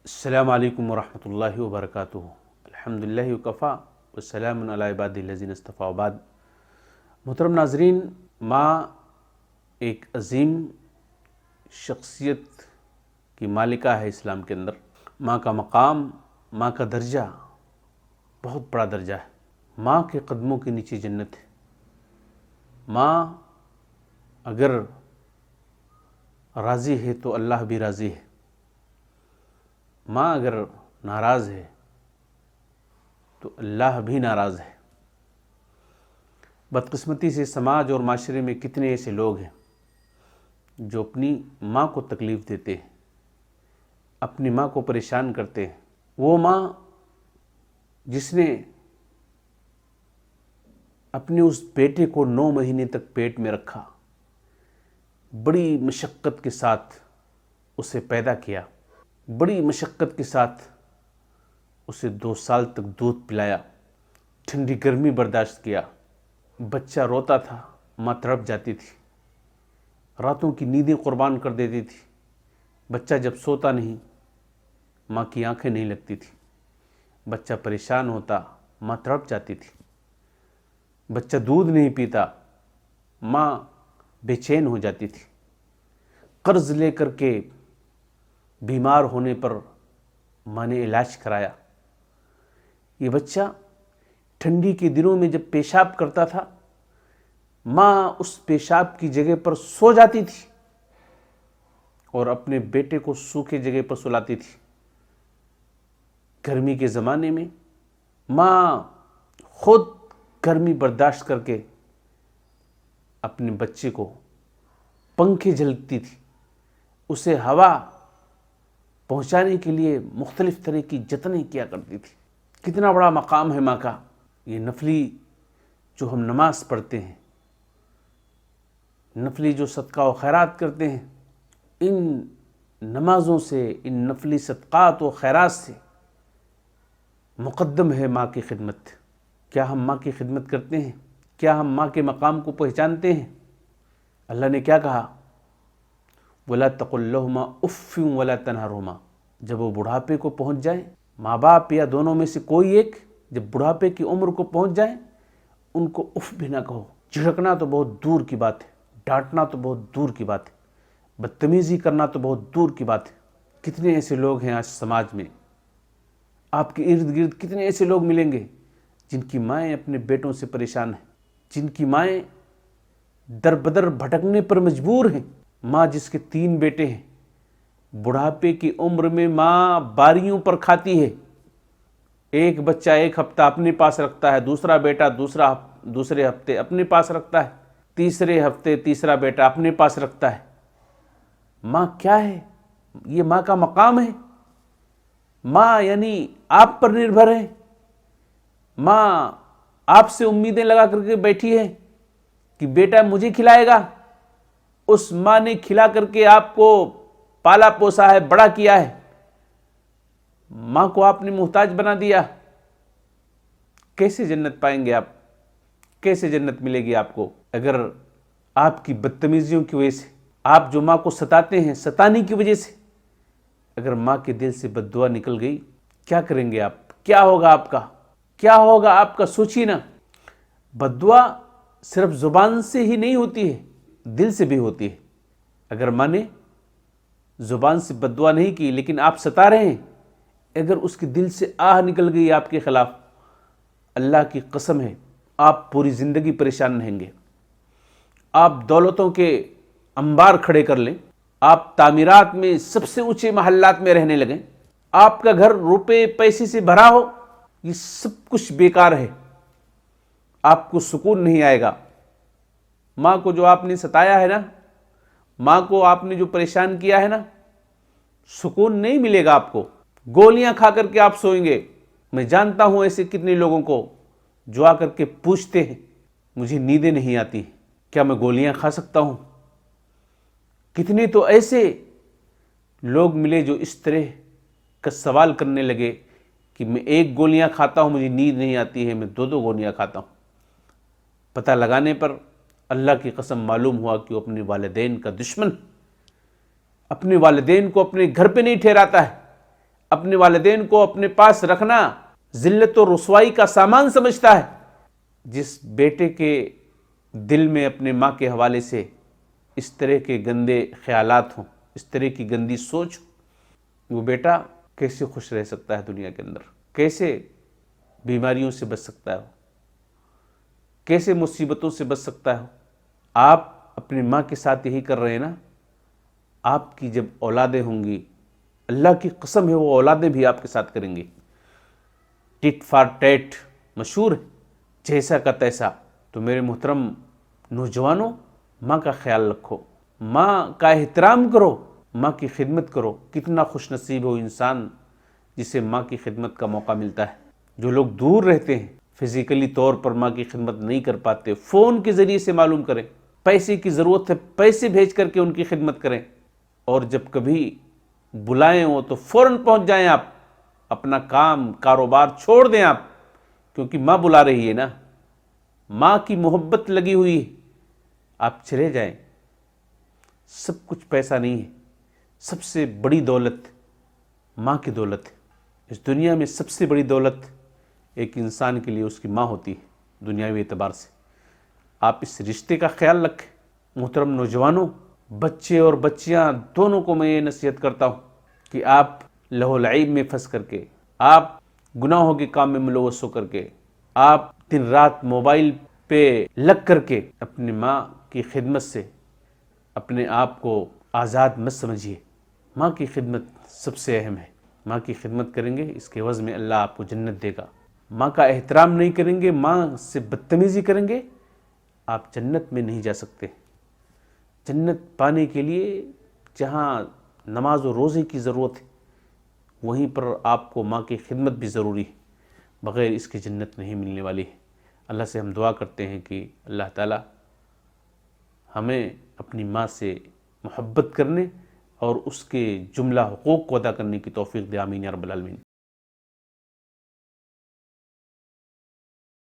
السلام علیکم ورحمۃ اللہ وبرکاتہ۔ الحمد للہ وکفا والسلام علی عبادہ الذین اصطفیٰ وبعد۔ محترم ناظرین، ماں ایک عظیم شخصیت کی مالکہ ہے اسلام کے اندر۔ ماں کا مقام، ماں کا درجہ بہت بڑا درجہ ہے۔ ماں کے قدموں کے نیچے جنت ہے۔ ماں اگر راضی ہے تو اللہ بھی راضی ہے۔ ماں اگر ناراض ہے تو اللہ بھی ناراض ہے۔ بدقسمتی سے سماج اور معاشرے میں کتنے ایسے لوگ ہیں جو اپنی ماں کو تکلیف دیتے ہیں، اپنی ماں کو پریشان کرتے ہیں۔ وہ ماں جس نے اپنے اس بیٹے کو 9 مہینے تک پیٹ میں رکھا، بڑی مشقت کے ساتھ اسے پیدا کیا، بڑی مشقت کے ساتھ اسے 2 سال تک دودھ پلایا، ٹھنڈی گرمی برداشت کیا، بچہ روتا تھا، ماں تڑپ جاتی تھی، راتوں کی نیندیں قربان کر دیتی تھی۔ بچہ جب سوتا نہیں، ماں کی آنکھیں نہیں لگتی تھی، بچہ پریشان ہوتا، ماں تڑپ جاتی تھی۔ بچہ دودھ نہیں پیتا، ماں بے چین ہو جاتی تھی۔ قرض لے کر کے بیمار ہونے پر ماں نے علاج کرایا۔ یہ بچہ ٹھنڈی کے دنوں میں جب پیشاب کرتا تھا، ماں اس پیشاب کی جگہ پر سو جاتی تھی اور اپنے بیٹے کو سوکھے جگہ پر سلاتی تھی۔ گرمی کے زمانے میں ماں خود گرمی برداشت کر کے اپنے بچے کو پنکھے جھلکتی تھی، اسے ہوا پہنچانے کے لیے مختلف طرح کی جتنیں کیا کرتی تھی۔ کتنا بڑا مقام ہے ماں کا۔ یہ نفلی جو ہم نماز پڑھتے ہیں، نفلی جو صدقہ و خیرات کرتے ہیں، ان نمازوں سے، ان نفلی صدقات و خیرات سے مقدم ہے ماں کی خدمت۔ کیا ہم ماں کی خدمت کرتے ہیں؟ کیا ہم ماں کے مقام کو پہچانتے ہیں؟ اللہ نے کیا کہا؟ وَلَا تَقُلْ لَهُمَا اُفٍّ وَلَا تَنْهَرْهُمَا۔ جب وہ بڑھاپے کو پہنچ جائیں، ماں باپ یا دونوں میں سے کوئی ایک جب بڑھاپے کی عمر کو پہنچ جائیں، ان کو اف بھی نہ کہو۔ جھڑکنا تو بہت دور کی بات ہے، ڈانٹنا تو بہت دور کی بات ہے، بدتمیزی کرنا تو بہت دور کی بات ہے۔ کتنے ایسے لوگ ہیں آج سماج میں، آپ کے ارد گرد کتنے ایسے لوگ ملیں گے جن کی مائیں اپنے بیٹوں سے پریشان ہیں، جن کی مائیں در بدر بھٹکنے پر مجبور ہیں۔ ماں جس کے 3 بیٹے ہیں، بڑھاپے کی عمر میں ماں باریوں پر کھاتی ہے۔ ایک بچہ ایک ہفتہ اپنے پاس رکھتا ہے، دوسرا بیٹا دوسرے ہفتے اپنے پاس رکھتا ہے، تیسرے ہفتے تیسرا بیٹا اپنے پاس رکھتا ہے۔ ماں کیا ہے؟ یہ ماں کا مقام ہے۔ ماں یعنی آپ پر نربھر ہے۔ ماں آپ سے امیدیں لگا کر کے بیٹھی ہے کہ بیٹا مجھے کھلائے گا۔ اس ماں نے کھلا کر کے آپ کو پالا پوسا ہے، بڑا کیا ہے۔ ماں کو آپ نے محتاج بنا دیا۔ کیسے جنت پائیں گے آپ؟ کیسے جنت ملے گی آپ کو؟ اگر آپ کی بدتمیزیوں کی وجہ سے، آپ جو ماں کو ستاتے ہیں، ستانے کی وجہ سے اگر ماں کے دل سے بد دعا نکل گئی، کیا کریں گے آپ؟ کیا ہوگا آپ کا؟ کیا ہوگا آپ کا؟ سوچیے نا۔ بد دعا صرف زبان سے ہی نہیں ہوتی ہے، دل سے بھی ہوتی ہے۔ اگر ماں نے زبان سے بد دعا نہیں کی لیکن آپ ستا رہے ہیں، اگر اس کے دل سے آہ نکل گئی آپ کے خلاف، اللہ کی قسم ہے آپ پوری زندگی پریشان رہیں گے۔ آپ دولتوں کے انبار کھڑے کر لیں، آپ تعمیرات میں سب سے اونچے محلات میں رہنے لگیں، آپ کا گھر روپے پیسے سے بھرا ہو، یہ سب کچھ بیکار ہے، آپ کو سکون نہیں آئے گا۔ ماں کو جو آپ نے ستایا ہے نا، ماں کو آپ نے جو پریشان کیا ہے نا، سکون نہیں ملے گا آپ کو۔ گولیاں کھا کر کے آپ سوئیں گے۔ میں جانتا ہوں ایسے کتنے لوگوں کو جو آ کر کے پوچھتے ہیں، مجھے نیندیں نہیں آتی، کیا میں گولیاں کھا سکتا ہوں؟ کتنے تو ایسے لوگ ملے جو اس طرح کا سوال کرنے لگے کہ میں 1 گولیاں کھاتا ہوں، مجھے نیند نہیں آتی ہے، میں 2 گولیاں کھاتا ہوں۔ پتہ لگانے پر اللہ کی قسم معلوم ہوا کہ وہ اپنے والدین کا دشمن، اپنے والدین کو اپنے گھر پہ نہیں ٹھہراتا ہے، اپنے والدین کو اپنے پاس رکھنا ذلت و رسوائی کا سامان سمجھتا ہے۔ جس بیٹے کے دل میں اپنے ماں کے حوالے سے اس طرح کے گندے خیالات ہوں، اس طرح کی گندی سوچ، وہ بیٹا کیسے خوش رہ سکتا ہے دنیا کے اندر؟ کیسے بیماریوں سے بچ سکتا ہے؟ کیسے مصیبتوں سے بچ سکتا ہے؟ آپ اپنی ماں کے ساتھ یہی کر رہے ہیں نا؟ آپ کی جب اولادیں ہوں گی، اللہ کی قسم ہے وہ اولادیں بھی آپ کے ساتھ کریں گی۔ ٹٹ فار ٹیٹ مشہور ہے، جیسا کا تیسا۔ تو میرے محترم نوجوانوں، ماں کا خیال رکھو، ماں کا احترام کرو، ماں کی خدمت کرو۔ کتنا خوش نصیب ہو انسان جسے ماں کی خدمت کا موقع ملتا ہے۔ جو لوگ دور رہتے ہیں، فزیکلی طور پر ماں کی خدمت نہیں کر پاتے، فون کے ذریعے سے معلوم کریں، پیسے کی ضرورت ہے پیسے بھیج کر کے ان کی خدمت کریں، اور جب کبھی بلائیں ہو تو فوراً پہنچ جائیں آپ، اپنا کام کاروبار چھوڑ دیں آپ، کیونکہ ماں بلا رہی ہے نا، ماں کی محبت لگی ہوئی ہے، آپ چلے جائیں۔ سب کچھ پیسہ نہیں ہے، سب سے بڑی دولت ماں کی دولت ہے۔ اس دنیا میں سب سے بڑی دولت ایک انسان کے لیے اس کی ماں ہوتی ہے دنیاوی اعتبار سے۔ آپ اس رشتے کا خیال رکھیں۔ محترم نوجوانوں، بچے اور بچیاں دونوں کو میں یہ نصیحت کرتا ہوں کہ آپ لہو و لعب میں پھنس کر کے، آپ گناہوں کے کام میں ملوث ہو کر کے، آپ دن رات موبائل پہ لگ کر کے اپنی ماں کی خدمت سے اپنے آپ کو آزاد مت سمجھیے۔ ماں کی خدمت سب سے اہم ہے۔ ماں کی خدمت کریں گے، اس کے عوض میں اللہ آپ کو جنت دے گا۔ ماں کا احترام نہیں کریں گے، ماں سے بدتمیزی کریں گے، آپ جنت میں نہیں جا سکتے۔ جنت پانے کے لیے جہاں نماز و روزے کی ضرورت ہے، وہیں پر آپ کو ماں کی خدمت بھی ضروری ہے۔ بغیر اس کی جنت نہیں ملنے والی ہے۔ اللہ سے ہم دعا کرتے ہیں کہ اللہ تعالیٰ ہمیں اپنی ماں سے محبت کرنے اور اس کے جملہ حقوق کو ادا کرنے کی توفیق دے۔ آمین یا رب العالمین۔